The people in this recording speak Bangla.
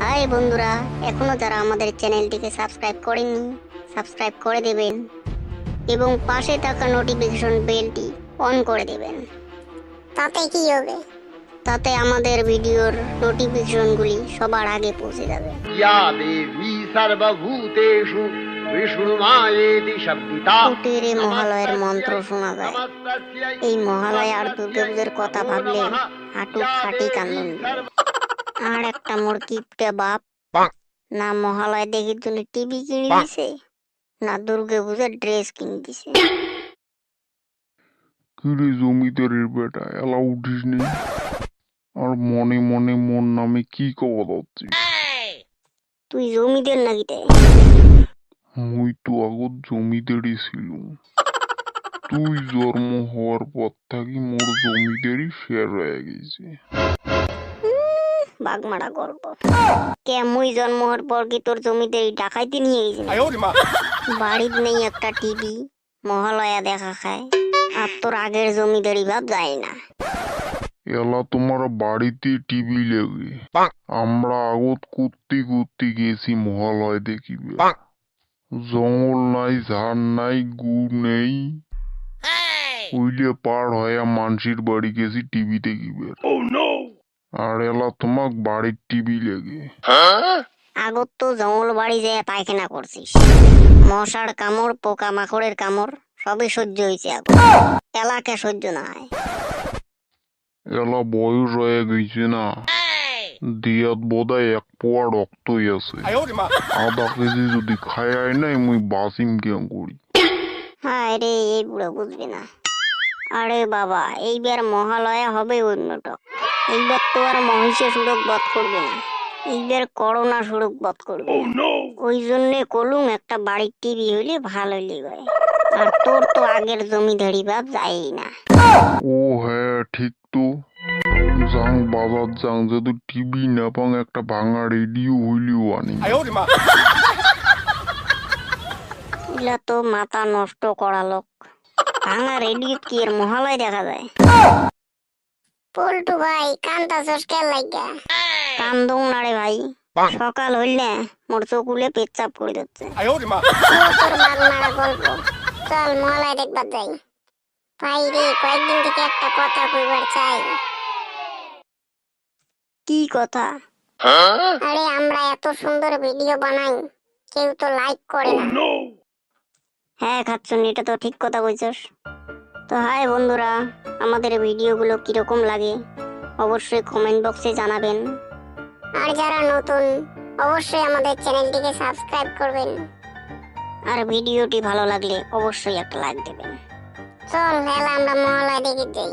হাই বন্ধুরা, এখনো যারা আমাদের চ্যানেলটিকে সাবস্ক্রাইব করেননি সাবস্ক্রাইব করে দেবেন এবং পাশে থাকা নোটিফিকেশন বেলটি অন করে দেবেন। তাতে কি হবে? তাতে আমাদের ভিডিওর নোটিফিকেশনগুলি সবার আগে পৌঁছে যাবে। या देवी सर्वभूतेषु विष्णुमायेति शब्दिता কুটিরে মহালয়ের মন্ত্র শোনা যায়। এই মহালয় আর দুর্গাপূজার কথা ভাবলে হাঁটু ফাটি কান্দন দিবে। আর একটা মোর কিপটে বাপ না মহালয় দেখির জন্য টিভি কিনে দিছে, না দুর্গাপূজার ড্রেস কিনে দিছে। কিরে জমিদারের বেটা, এলা উঠিস নি? আর মনে মনে মোর নামে কি কবা যাচ্ছিস? তুই জমিদার নাকি রে? মুই তো আগত জমিদারই ছিল। তুই জন্ম হওয়ার পর থাকি মোর জমিদারি শেয়ার হয়ে গেছে। বাগমারা গল্প। কে মুই জন্ম হওয়ার পর কি তোর জমিদারি ডাকাইতে নিয়ে গেছে? বাড়ির নেই একটা টিভি, মহালয়া দেখা খায়, আর তোর আগের জমিদারি ভাব যায় না। এলা তোমার বাড়িতে টিভি লেগে আমরা আগত কুত্তি কুত্তি গেছি মহালয় দেখিবে। জঙ্গল নাই, ঝাড় নাই, গু নেই, উইলে পার হয়ে মানসির বাড়ি গেছি টিভি দেখিবে। আর এলা তোমাক বাড়ির টিভি লেগে। আগত তো জঙ্গল বাড়ি যেয়ে পায়খানা করছিস, মশার কামড়, পোকা মাকড়ের কামড় সবই সহ্য হয়েছে, এখন এলাকা সহ্য না হয়। এলা বয়স হয়ে গেছে না, দিয়াত বোধহয় 1 পোয়া রক্তই আছে। আধা কেজি যদি খায় নাই মুই বাসিম কেন করি। হায় রে, এই বুড়ো বুঝবি না। আরে বাবা, এইবার মহালয়া হবে অন্যটা। এইবার তো আর মহিষে সুরক বধ করবে না, এইবার করোনা সুরক বধ করবে। ওই জন্যে কলুম একটা বাড়ির টিভি হইলে ভালো হইলে। আর তোর তো আগের জমিদারি ভাব যায়ই না। ও হ্যাঁ, ঠিক তো। যাং বাজার যাং, যদি টিভি না পাং একটা ভাঙা রেডিও হইলেও আনি। এগুলা তো মাথা নষ্ট করা লোক। ভাঙা রেডিও কি এর মহালয় দেখা যায়? পল্টু ভাই, কান্তাছস কে লাগা? কান্দুং না রে ভাই, সকাল হইলে মোর চকুলে পেচ্ছাপ করে দিচ্ছে। তোর বাগমারা গল্প। চল মহালয় দেখবার যাই। ভাই রে, কয়েকদিন থেকে একটা কথা কইবার চাই। কি কথা? আরে আমরা এত সুন্দর ভিডিও বানাই, কেউ তো লাইক করে না। হ্যাঁ খাচ্ছুন, এটা তো ঠিক কথা কইছস। তো হাই বন্ধুরা, আমাদের ভিডিওগুলো কিরকম লাগে অবশ্যই কমেন্ট বক্সে জানাবেন। আর যারা নতুন, অবশ্যই আমাদের চ্যানেলটিকে সাবস্ক্রাইব করবেন। আর ভিডিওটি ভালো লাগলে অবশ্যই একটা লাইক দেবেন। চল এলা আমরা মহালয় দেখে যাই।